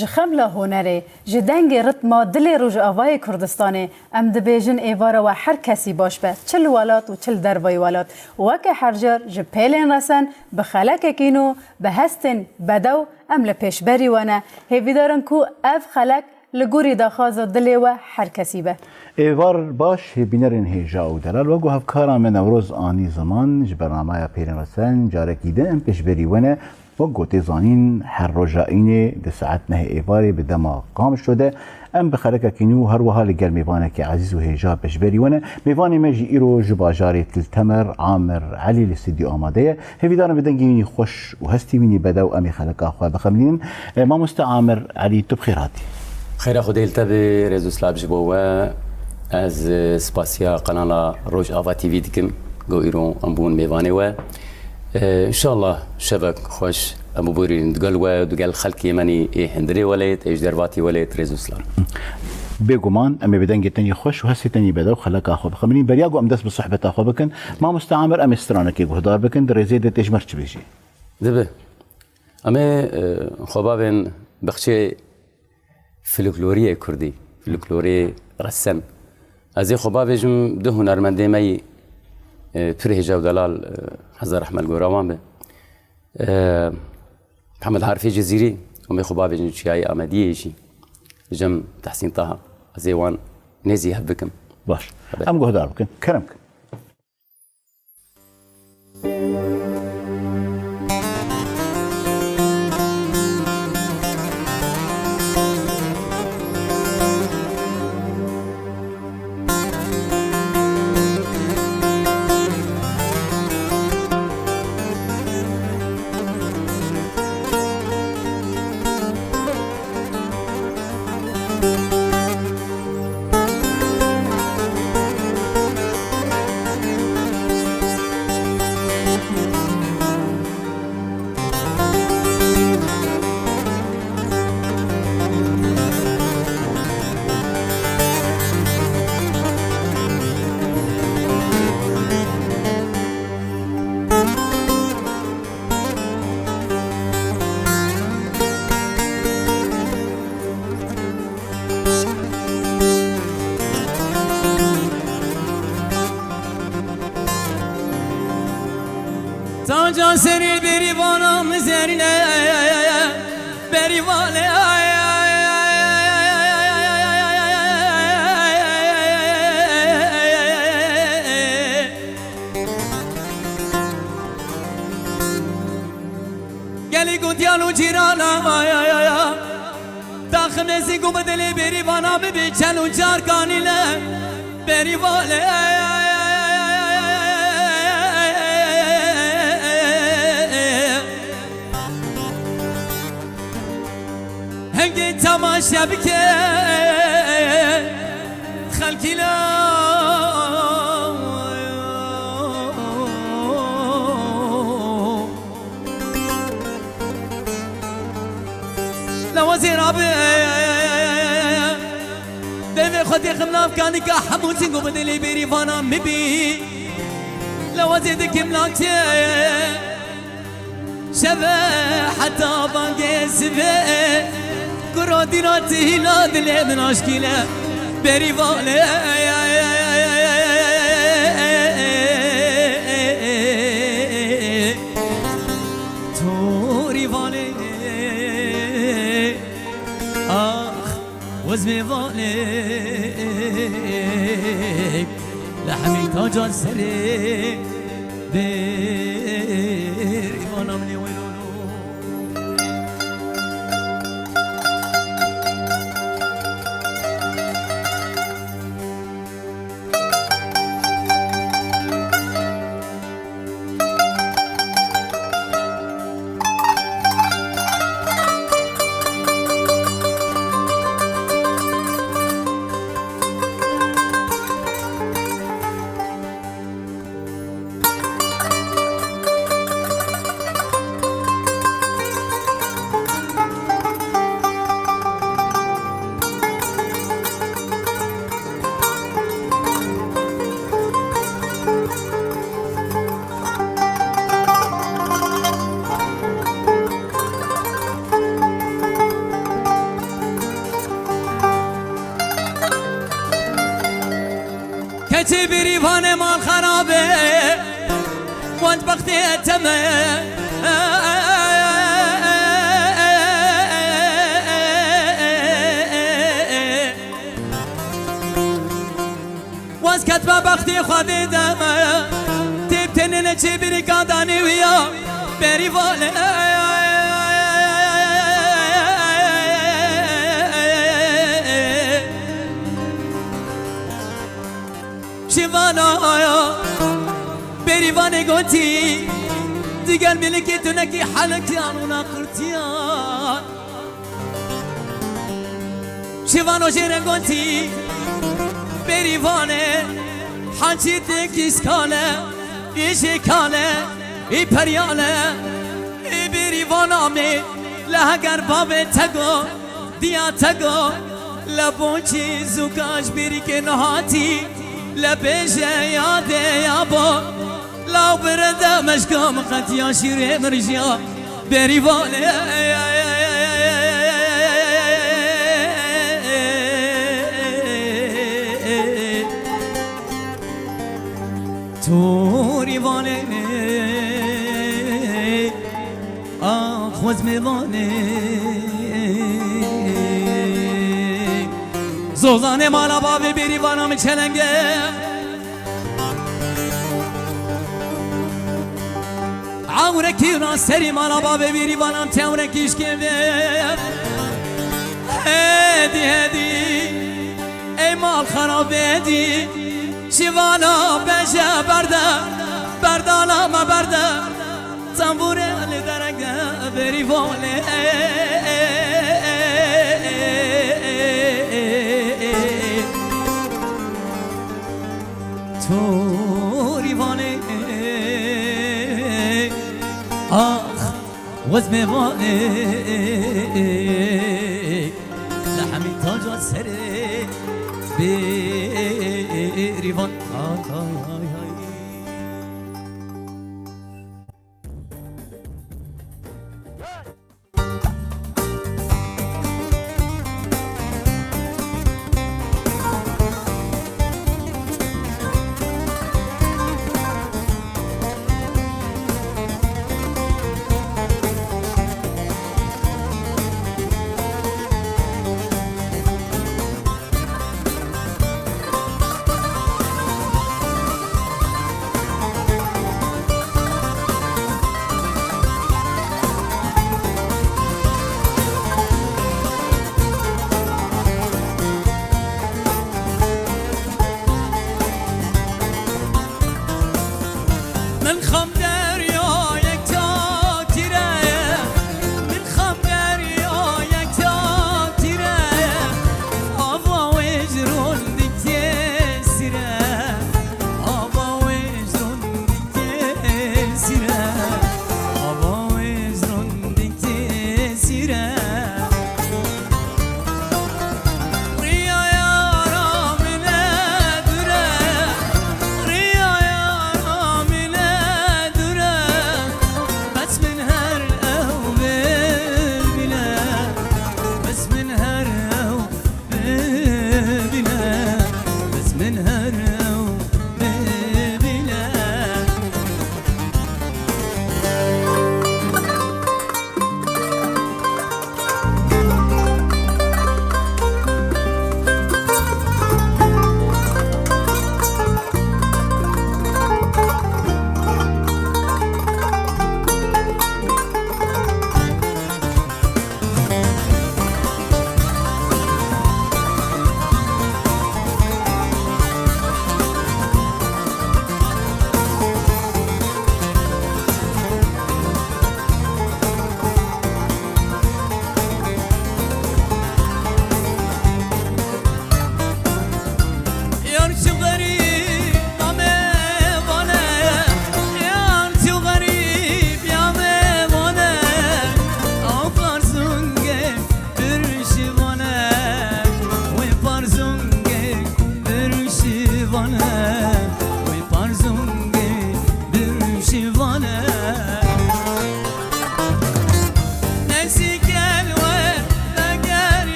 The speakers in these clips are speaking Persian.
جخملا هنره جدنگ رتما دل روج آوای کردستانه ام دبیجن ایوارا و هر کسی باش به چل ولات و چل دروای ولات وکه هرجر جپیلن رسن بخلک کینو به هستن بدو ام لپیش بری ونه هیویدارن کو اف خلک لگوری داخاز دلی و هر کسی به ایوار باش بینرین هیجا و دلال و گو هفکارا من نوروز آنی زمان جبرنامه پیرن رسن جارکیده ام پیش بری ونه و گوته زانین هر رجائین ده ساعت نه ایواری به دما قام شده ام بخلک کینو هر وحال گل میوانه که عزیز و هیجا پیش بری ونه میوانی مجی ایرو جباجاری تلتمر عامر علی الاستدیو آماده هیویدارم بدنگینی خوش و هستی وینی بدو امی خلک آخوا بخملین ما مستعامر علی تو بخیراتی خير أخو ديلتابي ريزو سلاب جبوا از سباسيا قناة روج آفا تي في دكم جو إيرون أمبون ميفاني و إن شاء الله شبك خوش أبو بوري ندقل و دقل خلقي مني إيه هندري وليت إيش درباتي وليت ريزو سلام بيجومان أمي بدنجة تاني خوش وهسي تاني بدو خلك أخو بخمرين برياقو أم دس بصحبة أخو بكن ما مستعمر أم استرانك يقهدار بكن دريزيدة تجمرش بيجي دبه أمي خبابن بخشي فلکلوری کردی فلکلوری رسم از این خوبا بجم ده هنرمنده می پر هجا و دلال هزار احمد گوراوان به محمد حرفی جزیری و می خوبا بجم چیای آمدیه ایشی بجم تحسین طه از ایوان نزی هب بکم باش ام گهدار بکن کرم کن Taca seni berivanam üzerine berivane Geli gudyalu cirana Dakhmesi gubedeli berivana bir çelu çarkan ile berivane هنگی تماشا بکه خلقی لا لوزیر آبه دوی خودی خملاف کانی که همون سنگو بدلی بری فانا مبی لوزیر دکیم لاکچه شبه حتی بانگه سبه قراديناتي لا دلي من اشكيله بريفانه توريفانه اخ وزميفانه لحمي تاج السري بريفانه من وقتی تمه واز کتبه بختی خودی دمه تیب تنینه چی بری کادانی ویا بری واله شیوانا بریوان گوتی دیگر ملکی تو نکی حلکیان و نقرتیان شیوانو جیر گوتی بریوانه حنچی تکیس کاله ایشی کاله ای پریاله ای بریوانا می لهگر باب تگو دیا تگو لبونچی زوکاش بری که نهاتی لبیجه یاده یابا لاو برده مشکام قطیا شیره مرجیا بری واله تو ریوانه آخوز میوانه زوزانه مالا بابی بری بانام چلنگه عورکی را سری مالا بابی بری بانام تورکیش کرده هدی هدی ای مال خراب هدی شیوانا بشه برده بردانا ما برده زنبوره علی درگه بری واله تو ریوانه آخ وز میوانه لحمی تاجا سره بریوان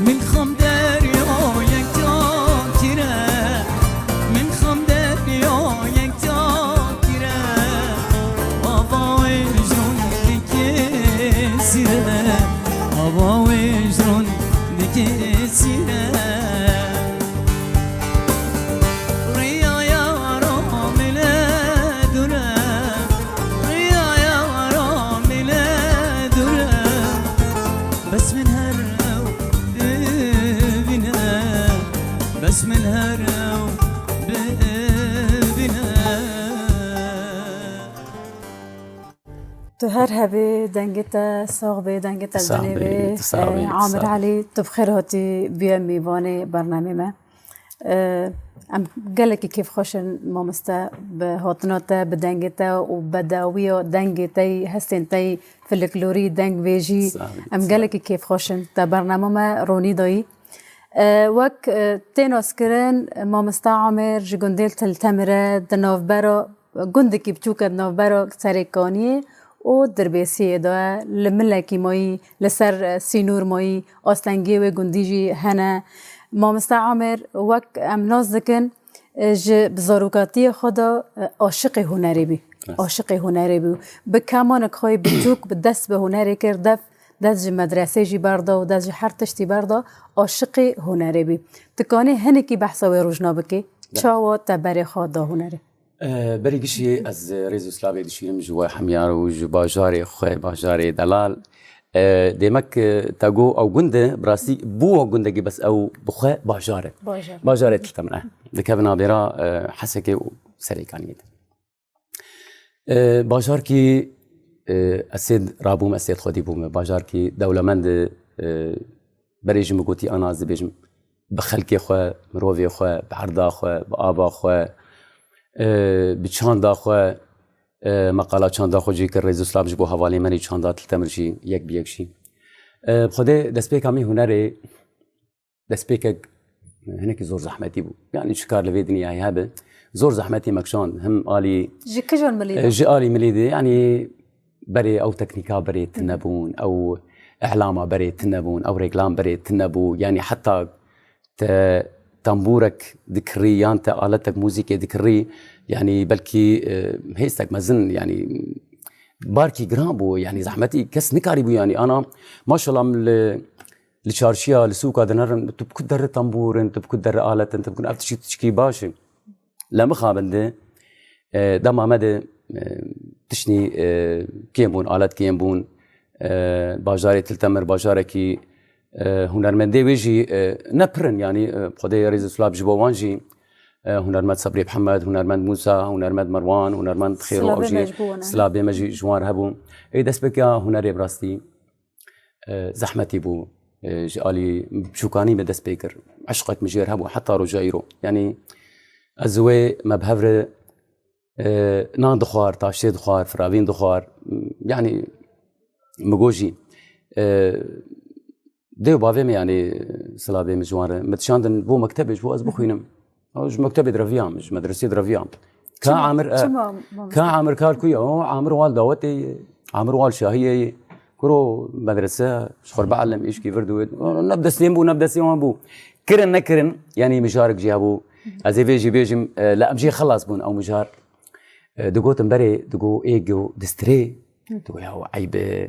من خم دریا یک جا گیره من خم دریا یک جا گیره آوای جون دیگه سیره آوای جون دیگه سیره بس من هرو ببینه تو هر هبه دنگتا صاغبه دنگتا جنبه عامر علي تو بخير هاتي بيا ميواني برنامج ما ام قالك كيف خوشن مامستا بهاتناتا بدنگتا وبداوية دنگتاي هستنتاي في الكلوري دنگ بيجي ام قالك كيف خوشن تا برنامج ما روني داي وك تينوس كرن مامستا عامر جگندل تلتمره دنافبرا گندکی بچوک دنافبرا سرکانی و دربیسی دا لملکی مایی لسر سینور مایی آستنگی و گندیجی هنه مامستا عامر وک ام ناز دکن بزاروکاتی خدا عاشق هنری بی عاشق هنری بی بکمان کخوای بچوک بدست به هنری کرد دست مدرسه جی بردا و دست هر تشتی بردا عاشق هنری بی تکانی هنی کی بحثا و روزنامه کی چاوا تبری خود هنری بری گشی از ریزو سلابی دشیرم جوا حمیار و جو باجاری خوی باجاری دلال دیمک تاگو او گنده براسی بو گندگی بس او بخوی باجاره تلتمنه دکبنا بیرا حسکی و سریکانیت باجار کی اسید رابوم اسید خودی بوم باجار کی دولمند بریج مگوتی انا از بیجم بخلکی خو مروی خو بعردا خو بآبا خو بچاندا خو مقاله چاندا خو جی که ریزو سلام جبو حوالی منی چاندا تلتمرشی یک بیکشی بخوده دسپیک همی هنره دسپیک هناك زور زحمتي بو يعني شكار لفي دنيا هابه زور زحمتي مكشان هم آلي جي كجون مليدة جي آلي مليدة يعني بري أو تكنيكا بري تنبون أو إعلامة بري تنبون أو ريكلام بري تنبو يعني حتى تنبورك ذكري أنت آلتك موسيقى ذكري يعني بلكي هيستك مازن يعني باركي جرامبو يعني زحمتي كس نكاريبو يعني أنا ما شاء الله من لشارشيا لسوق هذا نرن تبكدر تنبور أنت بكدر آلة أنت بكون أفتشي تشكي باشي لا مخابنده دم عمده تشني كيمبون آلات كيمبون باجاري تلتمر باجاري كي هنرمندي ويجي نبرن يعني خدي رئيس سلاب جبوانجي هنرمند صبري محمد هنرمند موسى هنرمند مروان هنرمند خيرو أوجي سلابي مجي جوار هبو أي دس بكا هنري براستي زحمتي بو جالي بشوكاني بدس بيكر عشقت مجير هبو حتى رجايرو يعني أزوي ما بهفر نان دخوار تاشتي دخوار فرابين دخوار يعني مجوجي ديو بافيم يعني سلابي مجوار متشاندن بو مكتبج بو أزبو خوينم أوج مكتبة درافيام مش مدرسة درافيام كعامر كالكويا عامر وال داوتي عامر وال شاهية كرو مدرسة شخور بعلم إيش كيف ردود نبدأ سليم بو نبدأ سليم بو كرن نكرن يعني مشارك جابو أزي فيجي بيجم لا أمشي خلاص بون أو مشار دقو تنبري دقو إيجو دستري دقو ياو عيب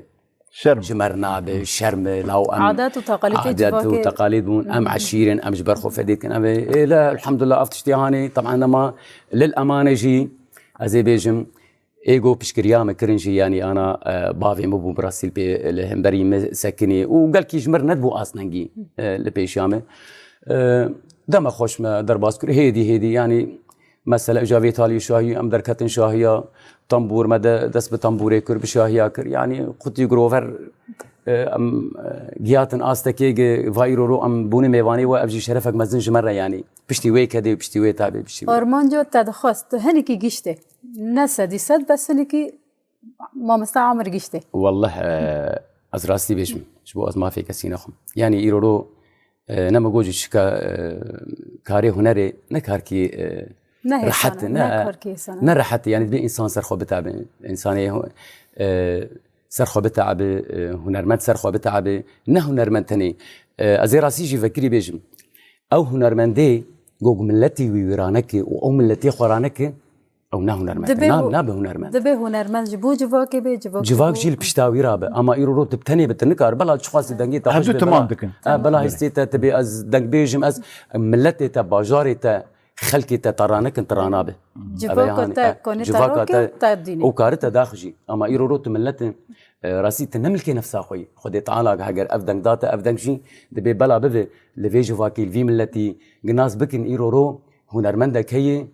شرم جمرنا بالشرم لو أم عادات وتقاليد بون أم عشيرين أم جبر خوف فديت كان إيه لا الحمد لله أفتشتي هاني طبعا لما للأمانة جي أزي بيجم إيجو بشكريا مكرنجي يعني أنا بافي مبو براسيل بالهمبري مسكني وقال كي جمر ندبو أصنعي لبيشامه دم خوش ما درباسكر هيدي يعني مثلا إجابة تالي شاهي أم دركتن شاهية طنبور مدى دس بطنبوري كر بشاهية كر يعني قطي جروفر أم جياتن آستكيج فايرو أم بوني ميواني وأبجي شرفك مزنج مرة يعني بشتي وي كده بشتي وي تابي بشتي وي أرمان جو تدخست هنيكي جيشته ناس دي صد بس هنيكي ما مستعمر جيشته والله أزراستي بيشم شو أز ما في كسينا خم يعني إيرو نما جوجي شكا كاري هنري نكاركي رحت نرحت يعني بي إنسان سرخو بتعب إنساني سرخو بتعب هنرمند سرخو بتعب نه هنرمند تاني ازي راسي جي فكري بيجم او هنرمندي جوج ملتي ويرانك او ملتي خورانك او نه هنرمند نه به هنرمند دبه هنرمند جبو جواکی به جواک جیل پشتاوی رابه اما ایرو رو تبتنی بتنکار بلا چخواست دنگی تا هبدو تمام دکن بلا هستیتا تبي از دنگ بیجم از ملتي تا باجاري تا خلقي تا ترانك ترانا به جواک تا کنی تراکی تا دینی او كارتا داخجي اما ايرو روت ملت راسي تنملكي نفسها خوي خدي تعالى هاجر افدنك داتا افدنك جي دبي بلا بفي لفيجو فاكيل في ملتي جناس بكن ايرو رو هنرمندك هي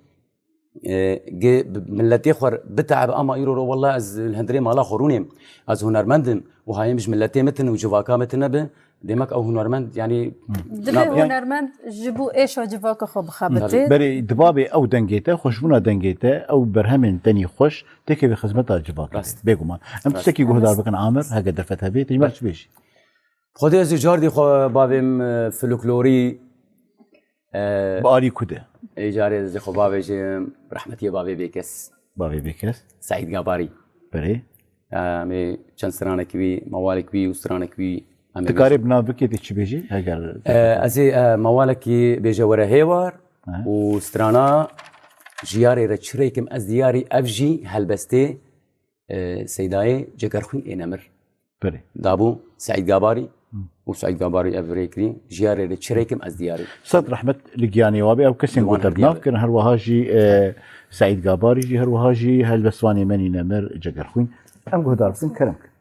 ملتي خور بتعب اما ايرو رو والله از الهندري مالا خوروني از هنرمندم وهاي مش ملتي متن وجواكا متن به ديمك او هنرمند يعني دبه هنرمند جبو ايش جواک خوب خابته بري دبابي او دنگيته خوشبونا دنگيته او برهمن تاني خوش تكي بخدمتها جواك بيقومان ام تسكي جهدار بكن عامر هكا درفتها بيت يمرش بيش خدي از جاردي خو بابم فلكلوري باري كده ايجاري از خو بابم رحمتي بابي بيكس بابي بيكس سعيد قباري بري مي چند سرانك بي موالك بي وسرانك بي تقارب نافكي تشي بيجي هاجر ازي موالكي بيجورا هيوار وسترانا جياري رتشريكم از دياري افجي هلبستي سيداي جكرخون انمر بري دابو سعيد قباري وسعيد قباري افريكري جياري رتشريكم از دياري صد رحمة لقياني وابي او كسين قلت بناف كان هروهاجي سعيد قباري جي هروهاجي هلبسواني مني نمر جكرخون ام قهدار بكن كرمك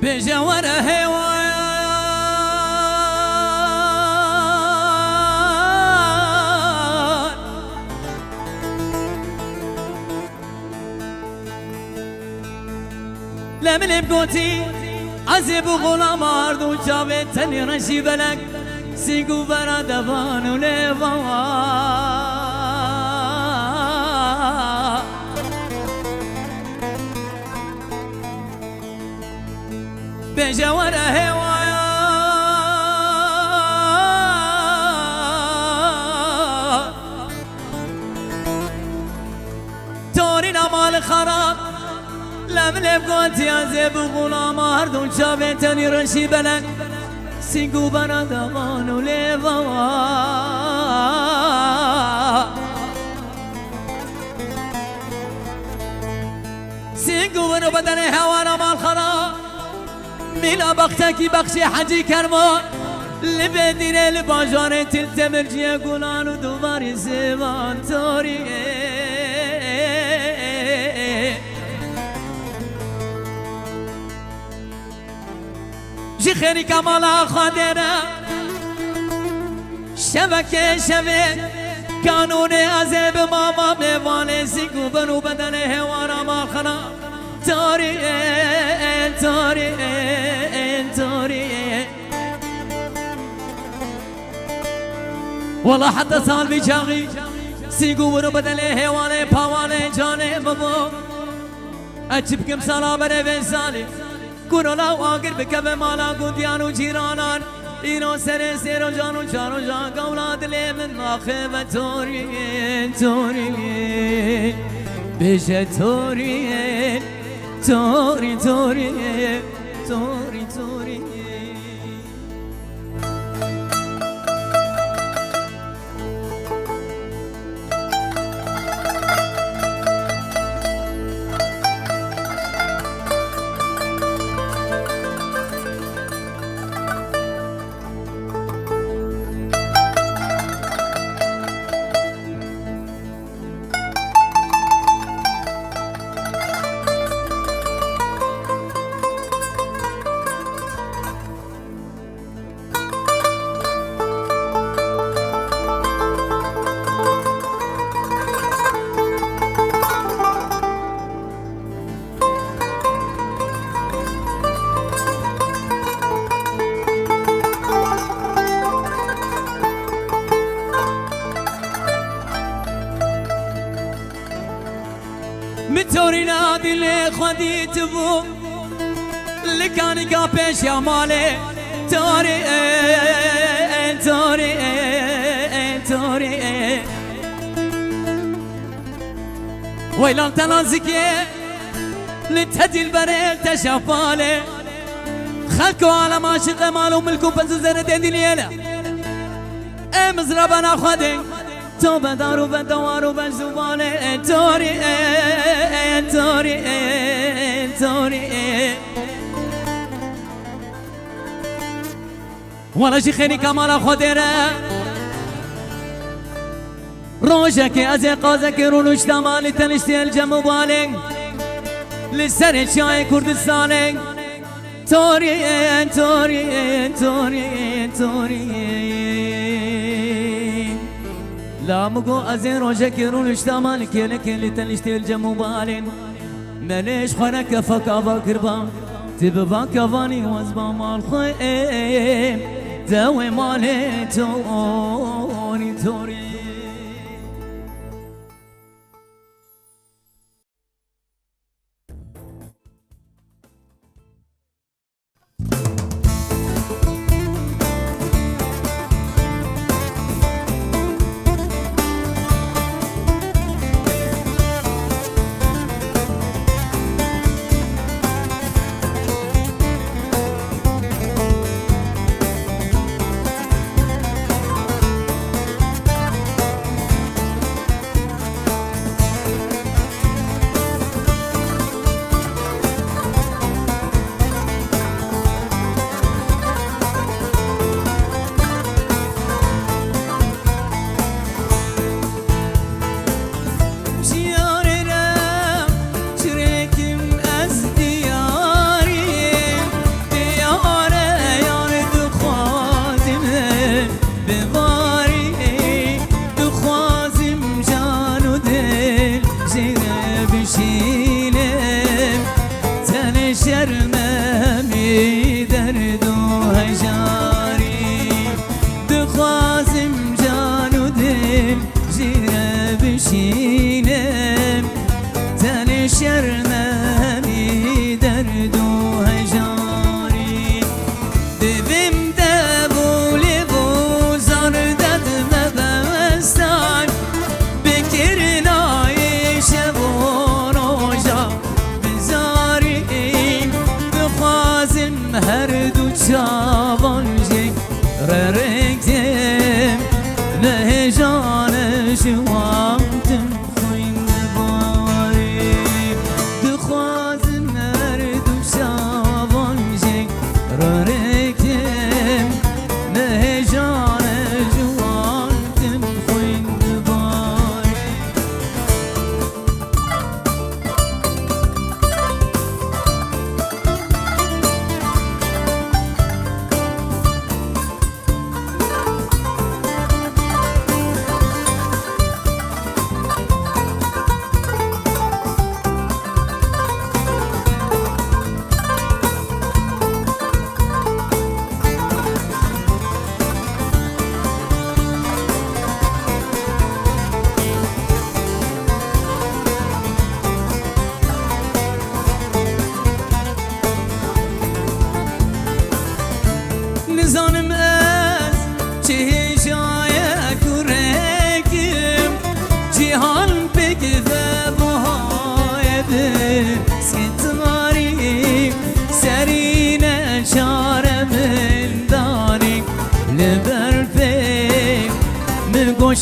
بجوار هوان لمن بقوتي عزب غلام عردو جابت تني رشي بلك سيقو برا دفان وليفوان بجوار هوايا تورينا مال خراب لملب قلت يا زيب غلام هردون شابتني رشي بلك سيقو برا دمان وليفوا سيقو برا بدن هوانا مال خراب ميلا بختكي بخشي حجي كرمان لبدينه لباجاره تلتمر جيه قولان ودوباري زيبان توري جي خيري كمالا خادرة شبكة شبك قانون عذاب ماما ميوانه سيقو بنو بدنه هوانا ما خنا توري توري توري والله حتى صار بيجاغي سيقو ورو بدله هوانه باوانه جانه بابو اجيبكم سلام بره سالي كورونا واقر بكبه مالا قديانو جيرانان ایران سر سر و جان و چار و جان اولاد لی من آخه و توری توری بشه توری توری توری توری توری متوري نادي اللي خديت بو اللي كان يقابش يا مالي توري توري توري ويلان تنازكي لتهدي البريل تشافالي خلكوا على ما شغل مالو ملكو بززر دي ليلة مزربنا خدي تو بدارو بدوارو بزباني توري توري توري ولا شي خيني كمال خديره روجك ازي قازك رونوش تمالي تنشتي الجم بالي لسر شاي كردستاني توري توري توري توري لا مقو ازي روجك رونوش تمالي كيلك اللي تنشتي الجم بالي مليش خنك فكا بكربان تبقى كفاني وزبا مال خيم دوي مالي توري توري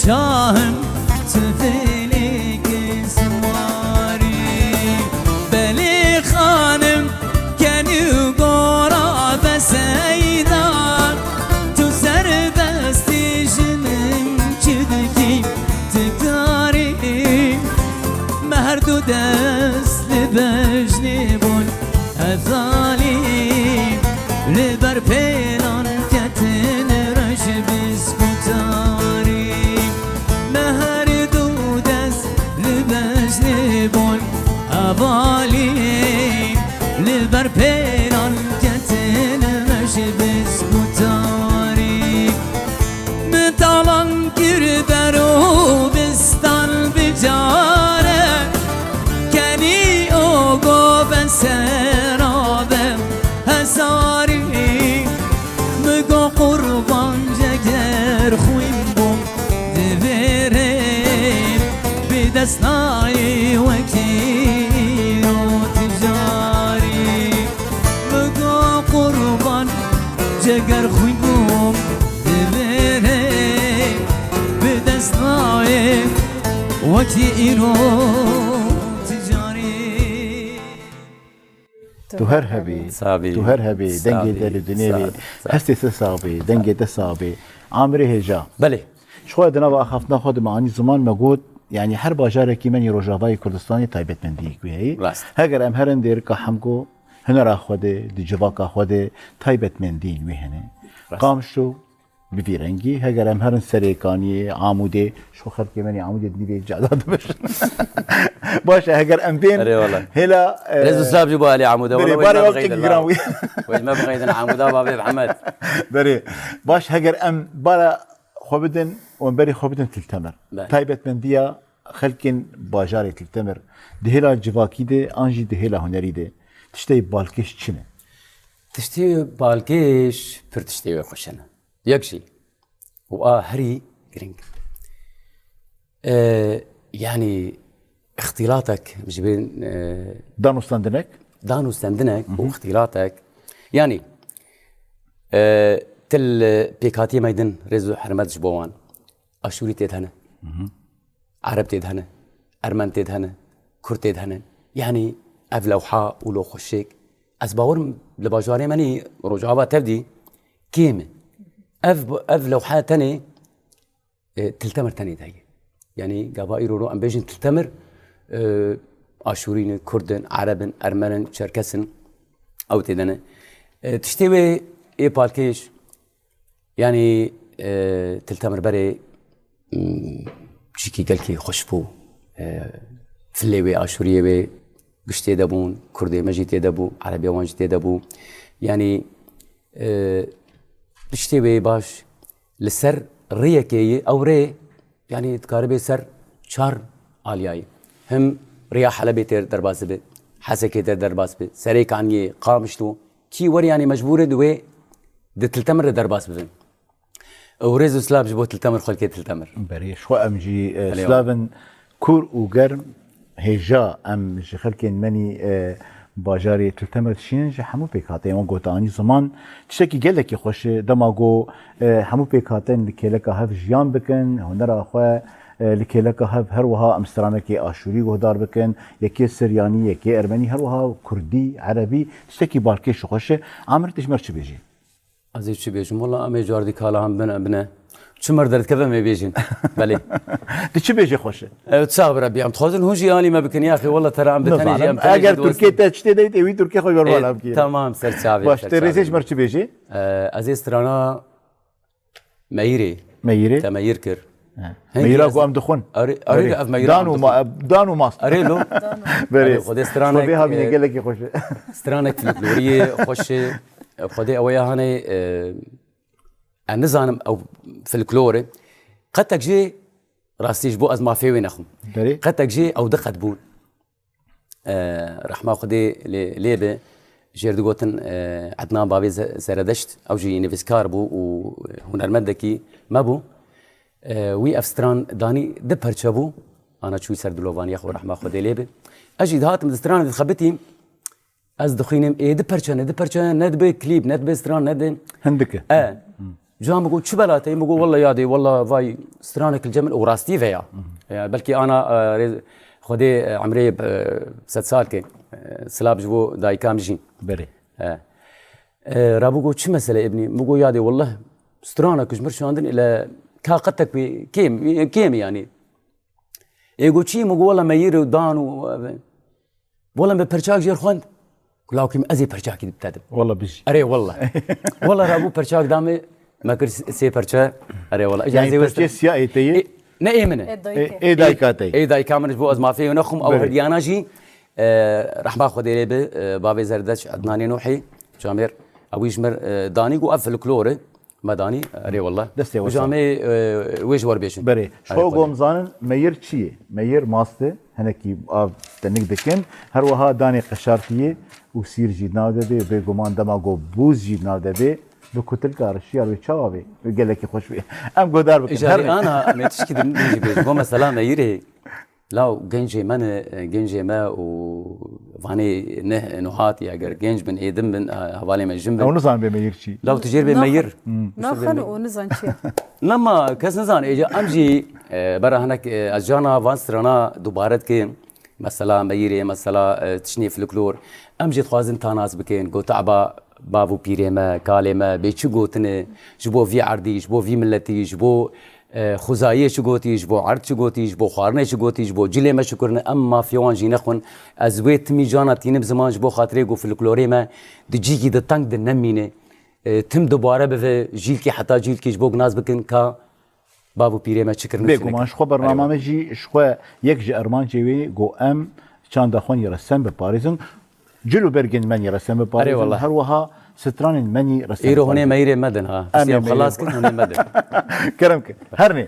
شاهم تفلك سواري بلي خانم كان يقرا بسيدان تسر بستجنم كدكي تكاري مهردو دست لبجنبون هذالي لبر بيلان كتن رجب سكوتاري مهردو دست لبجنبون هذالي لبر بيلان كتن رجب سكوتاري متالان كردرو بستان بجاره كان سرابم هزاری مگو قربان جگر خویم بوم دبرم به دستای وکیل و تجاری مگو قربان جگر خویم بوم دبرم به دستای وکیل و تو هر هبي صعبي تو هر هبي دنجي دل الدنيا هستي صعبي دنجي تصابي عمري هجا بله شو دنا واخفنا خود معاني زمان موجود يعني هر باجارك من روجافاي كردستاني تايبت من ديك وهي راست. هاجر ام هرن دير كحمكو هنا را خود دي جواك خود تايبت من دين وهنا راست. قامشو بفيرنجي هاجر ام هرن سريكاني عمودي شو خلق مني عمودي دنيا جعداد بش باشا هاجر ام بين أري والله. هلا رزو سلاب جبوا علي عموده بري والله باري وين ما وقت بغيد جراوي. وين ما بغيد انا عموده بابي محمد بري باش هاجر ام برا خبدن ومبري خبدن تلتمر بله. تايبت من ديا خلكن باجاري تلتمر دهلا جواكي دي انجي دهلا هنري دي تشتي بالكش چنه تشتي بالكيش پر تشتي خوشنا يكشي وهري جرينج يعني اختلاطك مش بين دانو ستاندنك دانو ستاندنك واختلاطك يعني تل بيكاتي ميدن رزو حرمت جبوان اشوري تيدهنا عرب تيدهنا ارمن تيدهنا كرد تيدهنا يعني اف لوحة ولو خشيك اسباور لباجواري ماني رجعوا تبدي كيمه اف لوحة تاني تلتمر تاني داي يعني قبائل رو ام بيجن تلتمر اشورين كردن عربن ارمنن شركسن او تيدنا تشتوي اي بالكيش يعني تلتمر بري شيكي قالكي خشبو فليوي اشوريوي قشتي دابون كردي مجيتي دابو عربي وانجتي دابو يعني تشتوي باش لسر ريكي او ري يعني تقاربي سر شهر آلياي هم ريا حلبي تير درباس بي حسكي تير درباس بي سريك عني قامشتو كي ور يعني مجبورة دوي دي تلتمر درباس بي وريزو سلاب جبو تلتمر خلكي تلتمر بري شو امجي سلافن كور وقرم هجا ام جي خلكن مني باجاري تلتمر تشينج حمو بيكاتي وان قوتاني زمان تشكي قالك خوش دماغو حمو بيكاتين لكيلك هاف جيان بكن هنرا اخوة لكيلك هاف هروها امسترانكي اشوري وهدار بكن يكي سرياني يكي ارمني هروها كردي عربي تشكي بالكيش خوش عمر تشمر چه بيجي عزيز چه بيجم والله امي جاردي كالا هم بنا چمر درد كذا ما بيجين بلي تشي بيجي خوش تصاب ربي عم تخوزن هوجي اني ما بكن يا اخي والله ترى عم بتنجي عم اگر تركيا تشتي ديت اي تركيا خوي بروالا بكي تمام سر شعبي باش تريزيش مرچ بيجي عزيز ترانا ميري تمير كر ميرا قو ام دخون اري اف ميرا دانو ماستر اري لو بري خدي استرانك شو بيها بيجي لك خوش استرانك فلكلوريه خوش خدي اويا هاني النظام او فلكلوري قد تجي راستيش بو از ما في وين اخو قد تجي او دقت بول رح ما خدي ليبه جيرد قوتن عدنان بابي زردشت او جي نيفسكار بو وهنرمندكي ما بو وي افستران داني دبر تشابو انا شوي سردلوفان يا اخو رح ما خدي ليبه اجي دهات مدستران خبتي از دخينم اي دبرچن ند كليب ند بستران ند هندك جام بقول شو بلاتي بقول والله يادي والله فاي سترانك الجمل وراستي فيا يعني بلكي انا خدي عمري 6 سال كي سلاب جبو داي كامجين بري رابو شو مساله ابني بقول يادي والله سترانك جمر شاندن الى كاقتك كيم يعني يقول شي بقول والله مير ودان والله ببرشاك جير خوند كلاكم ازي برشاكي بتادب والله بيجي اري والله والله رابو برشاك دامي ما كر سي برشا اري والله يعني برشا سياي تي نايمنه اي دايكاتي اي دايكامن بو از ما في نخم او هديانا جي راح باخذ لي بابي زردش عدناني نوحي جامير او يجمر داني وقفل كلوري ما داني اري والله دستي جامي ويش ور بيشن بري شو قوم زانن مير تشي مير ماستي هنكي آب تنك دكن هروها داني قشارتيه وسير جيد ناوده بي بيقومان دماغو بوز جيد ناوده بي بكتل كارشي أروي تشاوبي قال لك خوش بي أم قدار بكن إجاري أنا متشكي دمجي بيت قوم السلام يري لاو جنجي من جنجي ما وفاني نهات يا أجر جنج من إيدم من حوالي من جنب أو نظام بمير شيء لاو تجير بمير ناخن ونزان شي لما كاس نزان إجا أمجي برا هناك أجانا فانسترانا دوبارت كين مثلا ميري مثلا تشني فلكلور أمجي خوازن تاناس بكين قو تعبا بابو بيريما كاليما بيشو قوتني جبو في عردي جبو في ملتي جبو خزایه شگوتی جبو عرض شگوتی جبو خارنه شگوتی جبو جلی ما شکرنه اما فیوان جینه خون از ویت می جانا تینم زمان جبو خاطره گو فلکلوری ما دجی کی دتنگ د نمینه تم دوباره به جیل کی حتی جیل کی جبو ناز بکن کا بابو پیره ما شکرنه بگو ماش خو برنامه جی شخو یک ج ارمان جوی گو ام چند خون يرسم به پاریزن جلو برگن من يرسم به پاریزن هر وها ستران مني رسم ايرو هنا ميري مدن ها خلاص كده هنا مدن كرمك هرني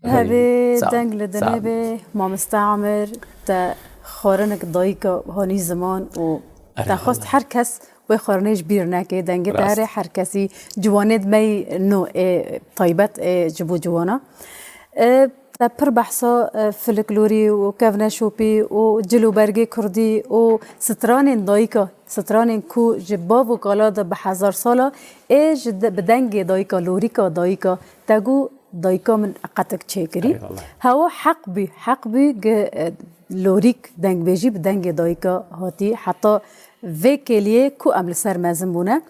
هذه دنگ لدنبه ما مستعمر تا خورنك ضايقة هوني زمان و تاخست هر کس و خورنیش بیر نکه دنگه داره هر کسی جوانید می نو طیبت جبو جوانا تا پر بحثا فلکلوری و کفن شوپی و جلوبرگی کردی و ستران دایکا ستران کو جباب و کالاد به 1000 ساله جد بدنگ دایکا لوریکا دایکا تگو دایکا من قطک چکری هوا حق بی لوریک دنگ بیجی بدنگ دایکا هاتی حتی و کلیه کو عمل سر مزن بونه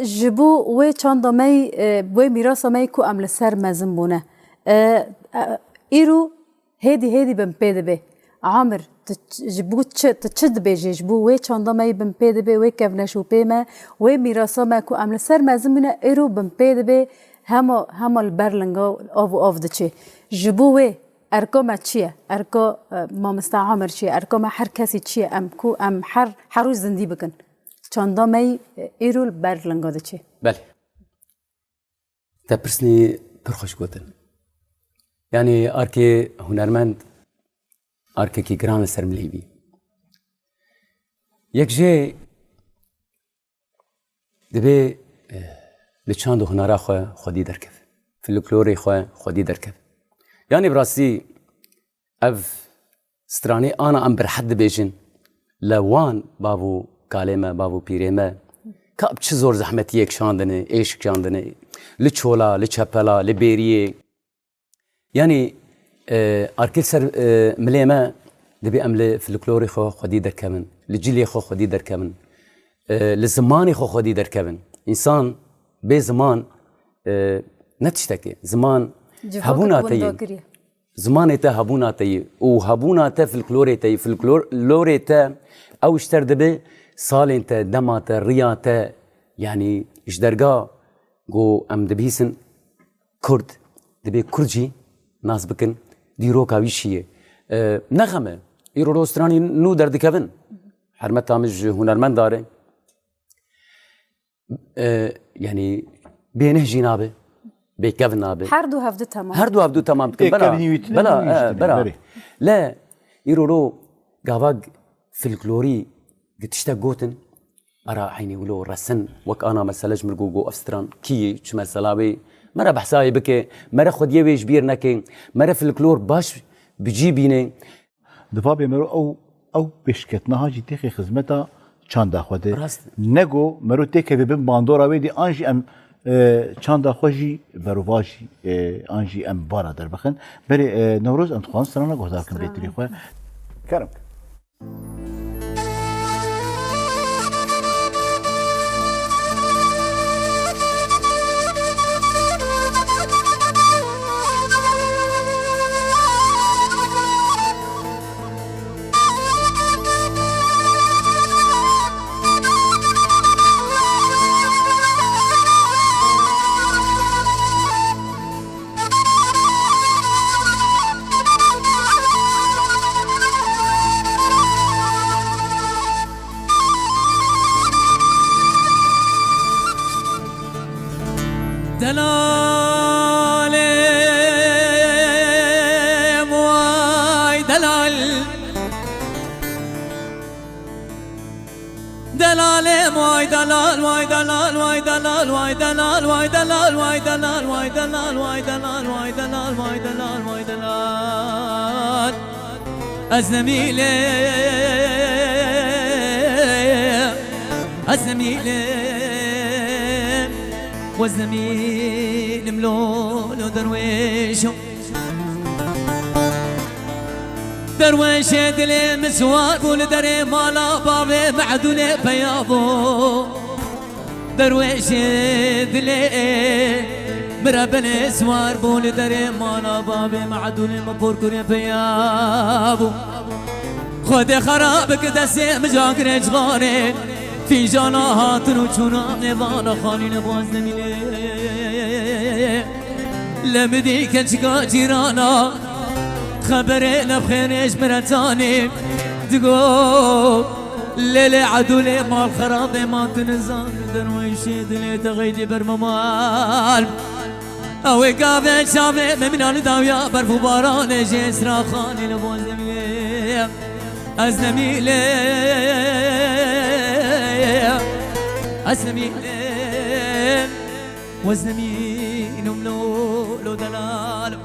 جبو و چند می و میراث می کو عمل سر مزن بونه ایرو هدی بم پیدا به عامر جبو تشد بیجی جبو و چند می بم پیدا به و کفنشو پیما و میراث ما کو عمل سر مزن بونه ایرو بم پیدا به هم البرلنگا آو دچه جبو و ارقام چیه ارقام ما مستعمر چیه ارقام هر کسی چیه ام هر روز زندگی بکن چندا می ایرول برلنگا چیه بله تپرسنی پرخوش گوتن یعنی آرکی هنرمند آرکی کی گران سرملی بی یک جه دبی لچاند هنرا خودی درکف فلکلوری خودی درکف يعني براسي اف ستراني انا ام برحد بيجن لوان بابو كاليما بابو بيريما كاب چه زور زحمتي يك شاندنه ايش شاندنه لچولا لچپلا لبيريه يعني اركل سر مليما دبي امل فلكلوري خودي دركمن لجيلي خودي دركمن لزماني خودي دركمن انسان بزمان نتشتكي زمان هبونا تي زمان تا هبونا تي وهبونا تا فلكلوري تي فلكلوري تا او اشتر دبي سالين تا دما تا ريا تا يعني اش درجا جو ام دبيسن كرد دبي كردجي ناس بكن ديرو كاويشيه نغمه يرو روستراني نو درد كفن حرمت امج هنرمند داره يعني بينه جنابه بكفن نابه هر دو هفته تمام هر دو هفته تمام بلا لا يرو قاواق فلكلوري قتشتا قوتن أرا عيني ولو رسن وك أنا مثلا جمرقو أفستران كي شو مثلا بي مرة بحساي بك مرة خد يويش بير نكين مرة فلكلور باش بجيبيني دفابي مرو أو بشكتنا هاجي تيخي خدمتها چاندا خوده نگو مرو تيكي ببن باندورا ويدي آنجي أم چاندا خوشی برواجی آنجی ام بارا در بخن بری نوروز انتخاب سرنا گذار کن بیتری خواه کرم والزميل ملول ودرويشو درويش دلي مسوار بول دري مالا بابي معدولي بياضو درويش دلي مرابن سوار بول دري مالا بابي معدولي مبور كوري بيابو خود خرابك دسي مجاكر جغاري في جانا هاتن وچونا نبانا خالي نباز نميني لمدي كنشكا جيرانا خبري نبخيريش مرتاني تقول ليلي عدولي مال خرابي ما تنزان درويشي دلي تغيدي برممال اوي قابل شابي ممنان داويا برفو باراني جيسرا خالي نباز نميني از نميني أسلمين وزنمين وملولو دلال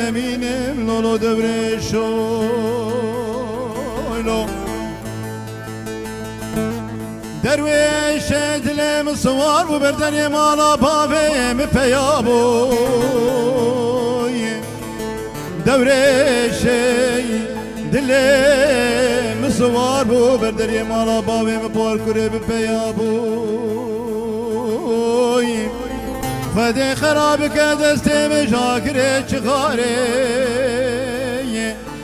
نمینم لولو دبرشویلو درویش دلم سوار و بردن مالا بابم پیابوی درویش دلم سوار و بردن مالا بابم پر کره پیابوی فدی خراب که دستم جاکره چخاره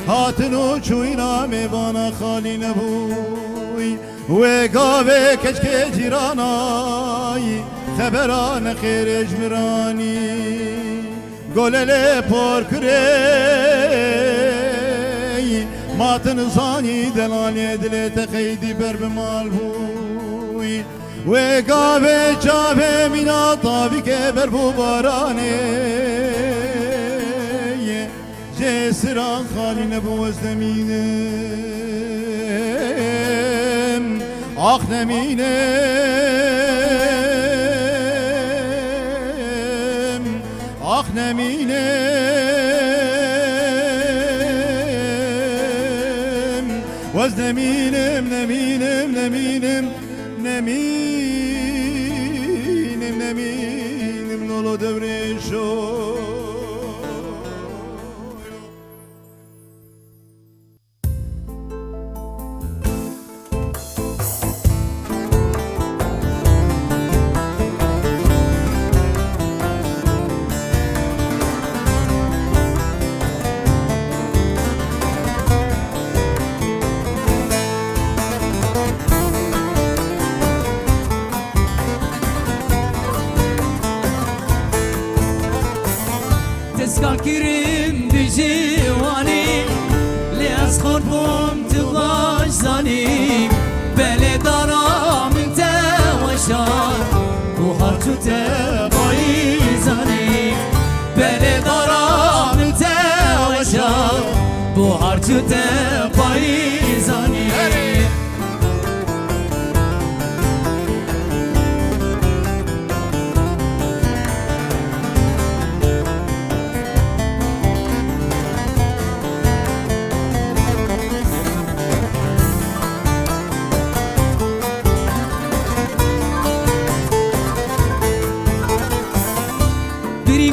هاتنو چوینا میوانا خالی نبوی و گاوه کچک جیرانای خبران خیرش مرانی گلل پر کره ماتن زانی دلانی دل تخیدی بر بمال بوی و گاوه چاوه مینا طابی که بر بو بارانه جسران خالی نبو از نمینم آخ نمینم آخ نمینم واز نمینم نمینم نمینم نمینم نولو دبرشو تسكال كريم بجواني لأسخر بوم تباش زاني بلي دارا من توشار وخرجو تباي زاني بلي دارا من توشار وخرجو تباي زاني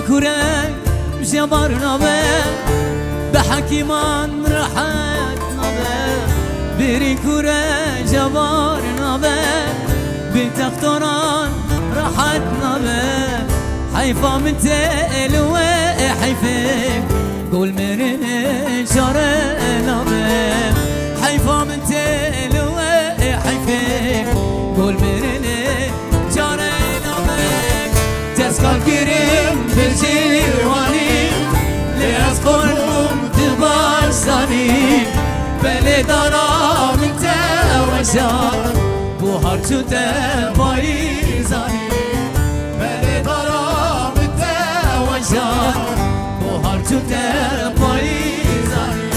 كورك جبار نبى بحكيمان رحت نبى بري كورك جبار نبى بتختاران رحت نبى حيفا من تلوى حيفا قول مرن شارع نبى حيفا من تلوى حيفا قول مرن شارع نبى تسكر كريم بالجيواني لأسقرهم تباشاني بلي دارا من توشار بوهر شده بايزاني بلي دارا من توشار بوهر شده بايزاني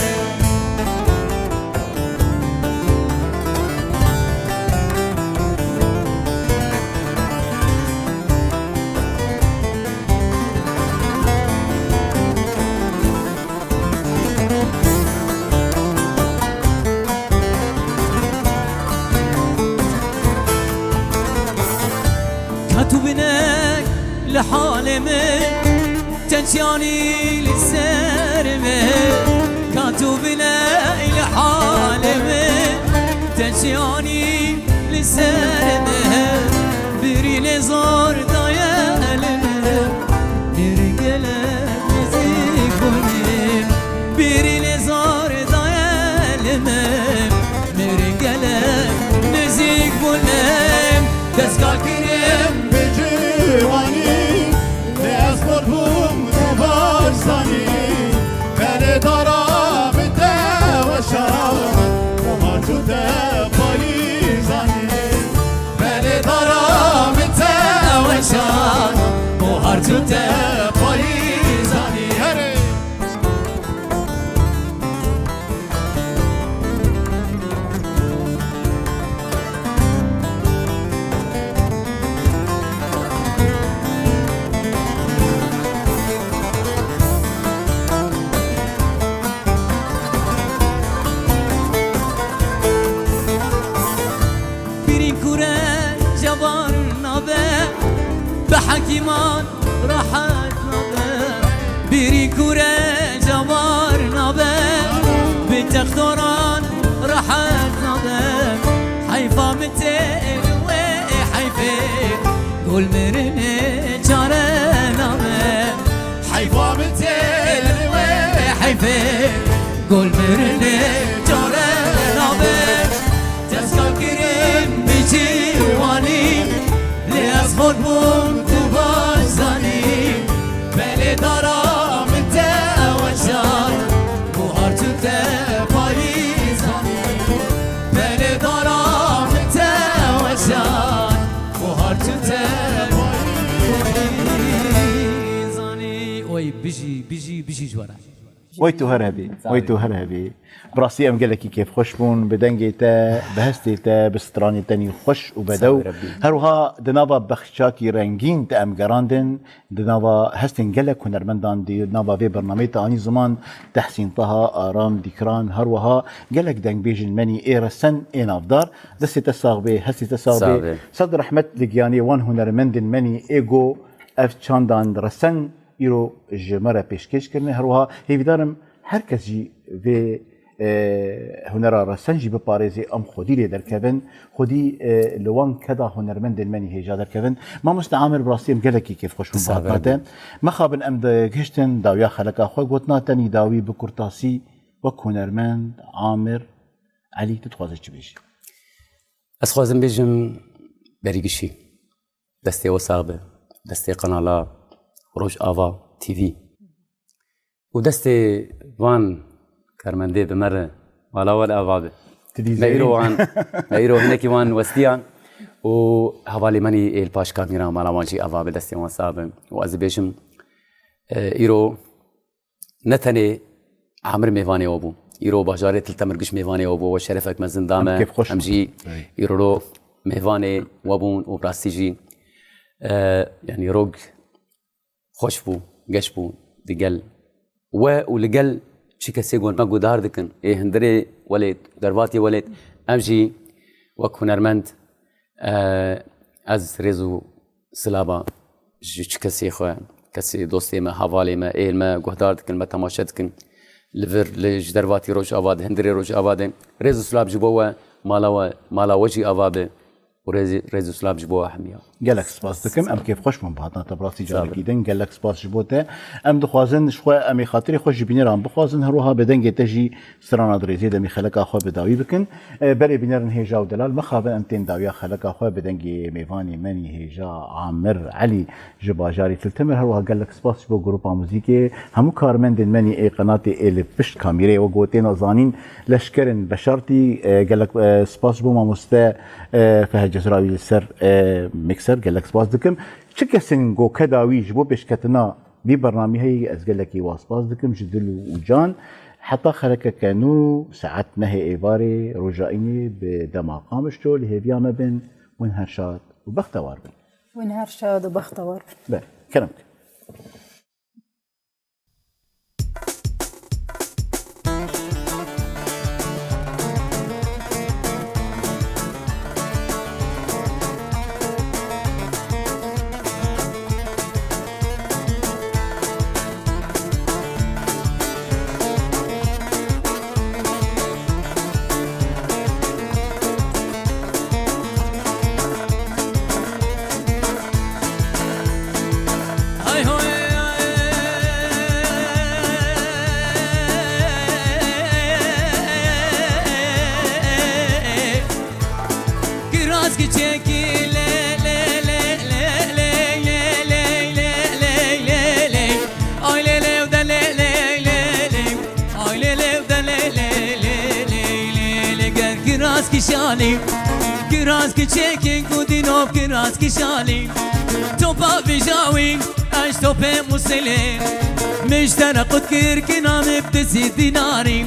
كاتو بناك لحالي من تنسياني للسرمي كاتو بناك لحالي من تنسياني للسرمي بري لزار دايالمي بري قلب نزيكوني بري لزار دايالمي بري قلب نزيكوني دستقال كريم بجوانی لأصبر بوم تبارزانی بله دارم دوشان ومارجو دپایزانی بله دارم دوشان ومارجو دپایزانی هره حكيمان راحت نظر بيري كورة جوار نظر بتختوران راحت نظر حيفا متين وحيفين قول مرني جارة نظر حيفا متين وحيفين قول مرني جارة نظر تسكال كريم بيجي واني لأصفر بوم تبازاني بلي دارم انت وشان بوهار تفايزاني بلي دارم انت وشان بوهار تفايزاني وي بيجي جوارا ويتو هرهبي براسي ام قالك كيف خوش بون بدنجي تا بهستي تا بستراني تاني خوش وبدو هروها دنابا بخشاكي رنگين تا ام قراندن دنابا هستن قالك هنرمندان دي دنابا في برنامج تاني زمان تحسين طه آرام ديكران هروها قالك دنگ بيجن مني اي رسن اي نافدار دستي تساغبي هستي تساغبي صدر رحمت لقياني وان هنرمندن مني ايغو اف چاندان رسن ایرو جمره پیشکش کرده هروها هیویدارم هر کسی به هنر رسنجی به پارێزی ام خودی لی درکبن خودی لوان کدا هنرمند المنی هجا درکبن ما مستعامر براستیم گلکی کیف خوش مبارکاته ما خابن ام گشتن داویا خلقا خو گوتنا تنی داوی بکرتاسی و هنرمند عامر علی تتخوازه چی بیشی از خوازم بیجم بریگشی دسته وسابه دسته قنالا روج آوا تیوی و دسته وان كرمندي بمرة ولا ولا أبابه لا هناك وان وستيان وحوالي مني الباش كاميرا مالا وانجي أبابه دستي وان صابم وأزبيشم إيرو نتني عمر ميفاني وابو إيرو بجارة تلتمرقش ميفاني وابو وشرفك مزن دامه أمجي إيرو ميفاني وابون وبراستيجي يعني روج خوش بو قش بو دقل ولقل شي كسيقون ما قدار دكن إيه هندري ولد درباتي ولد أمجي وك هنرمند از ريزو سلابا جي كسي خوان كسي دوستي ما حوالي ما إيه ما قدار دكن ما تماشا دكن لفر لج درباتي روج آباد هندري روج آباد ريزو سلاب جبوا مالا وجي آباد وريزو سلاب جبوا حمية قالك سباس دكم ام كيف خوش من بعضنا تبراسي جال جديدن قالك سباس جبوته ام دخوازن شوي امي خاطري خوش بيني رام بخوازن هروها بدنجي تجي سرانا دريزي دمي خلق اخو بداوي بكن بري بنرن هيجا ودلال مخابه امتين داويا خلق اخو بدنجي ميفاني مني هيجا عامر علي جباجاري تلتمر هروها قالك سباس جبو جروبا موزيكي همو كارمندن مني اي قناتي اللي بشت كاميري وقوتين زانين لشكرن بشرتي قالك سباس جبو ما مستا فهجزراوي السر ميكسر قالك سباس دكم شكسن جو كداوي جبو بشكتنا ببرنامج هي أزقلكي واسباس دكم جدل وجان حتى خلق كانوا ساعات نهي إيباري رجائني بدماغامش تو اللي هي بياما بين ونهرشاد وبختوار بين ونهرشاد وبختوار بين كلامك kiraz ki çeki le le le le le le le le le le le ay le le de le le le le ay le le de le le le le le gel kiraz ki şali kiraz ki çeki kudinov kiraz ki şali topa vijawi اش توبه مسلم مشترقت كركنا مبتسي ديناري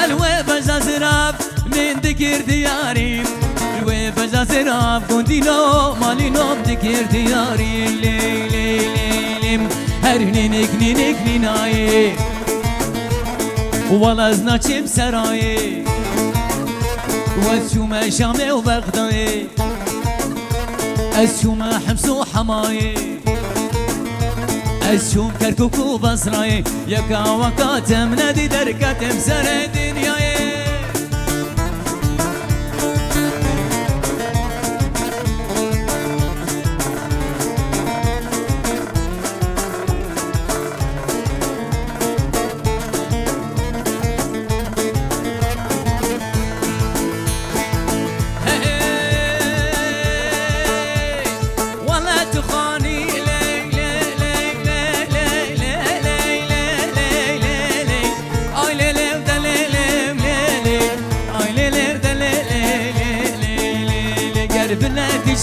الوي بجا زراب من ذكر دياري الوي بجا زراب كنتينو مالي نوم ذكر دياري لي لي لي هرني نكني نكني ناي والله زناچم سراي وشوم شامي وبغداي الشوم حمص وحماي الشوم كركوك وبصراي يكا وكاتم نادي دركاتم سر دنياي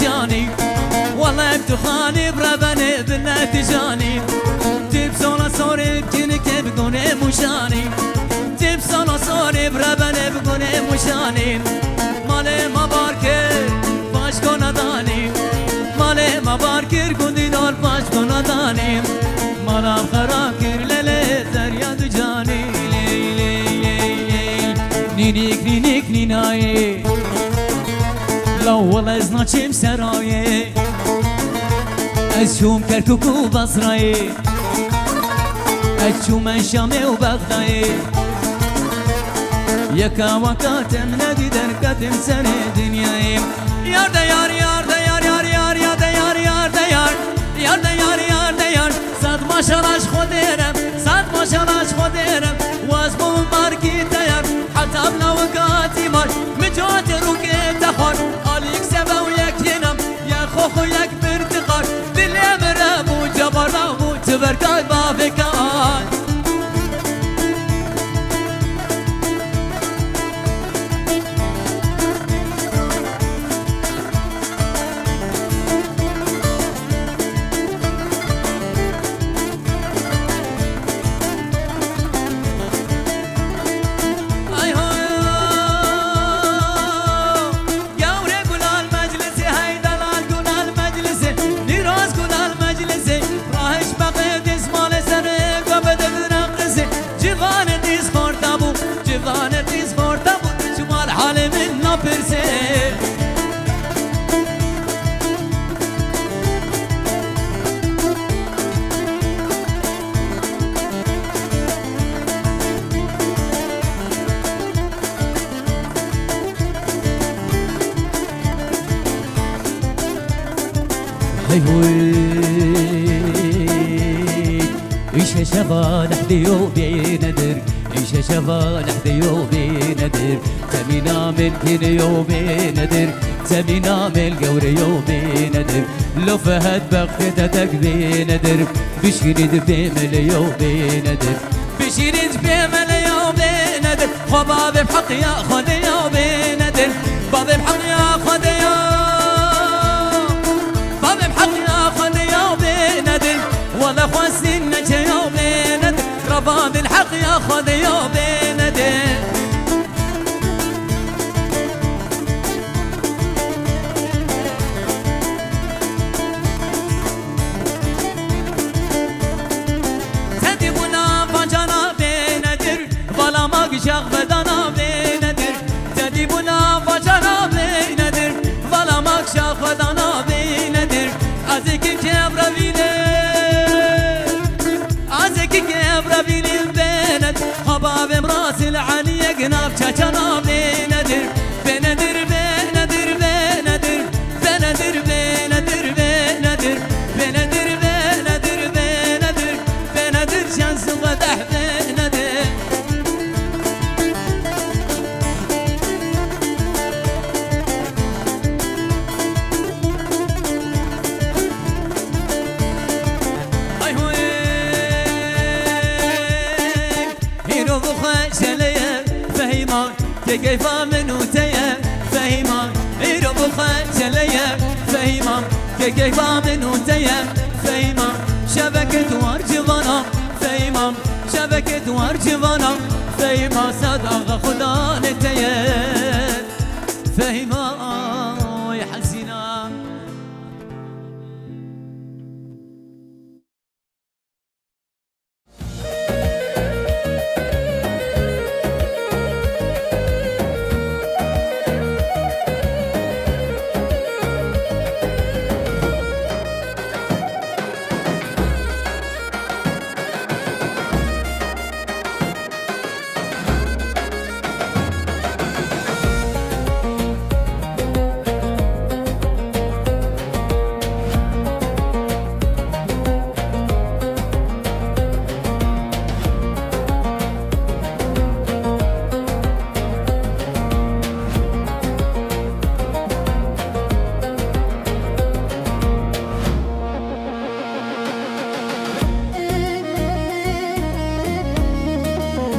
جاني والله بتخاني بربني بنات جاني تب صولا صوري بكيني كيف بكوني مشاني تب صولا صوري بربني بكوني مشاني مالي ما باركر باش كونا داني مالي ما باركر كوندي دور باش كونا داني مالا خراكر للي دريا دجاني لي لي لي نينيك نينيك نيناي لو والله زناچم سراي اشوم كركوك وبصراي اشوم شامي وبغداي يكا وكاتم نادي دركاتم سنة دنياي يار دا يار يار دا يار يار يار يار دا يار يار دا يار يار دا يار يار دا يار صد ما شراش خوديرم صد ما شراش خوديرم واز بو ماركي تيار حتى بلا وقاتي مار مجوات روكي تخار عليك سبا وياك ينام يا خوخو ياك برتقار دل امرام وجبرام وتبركاي بافكار إيش شبا نحديو بندر إيش شبا نحديو بندر تمينا من كنيو بندر تمينا من قوريو بندر لو فهد بختتك بندر بشرد بمليو بندر بشرد بمليو بندر خباب بحق يا خديو بندر باب بحق يا خديو باب بحق يا خديو بندر ولا خواسين نجيو بندر رباب الحق يا خديو بندر شغ بدنا بندر تدي بنا فجرا بندر ولا ماك شغ بدنا بندر ازك كبر بينه ازك كبر بينه بند حباب راس العلي جناب تشنا بندر بندر بندر بندر بندر بندر بندر بندر بندر بندر بندر شمس فتح بندر كيفا منو تيا فهيما إيرو بخجليا فهيما كيفا منو تيا فهيما شبكة وارجوانا فهيما شبكة وارجوانا فهيما صدق خدا نتيا فهيما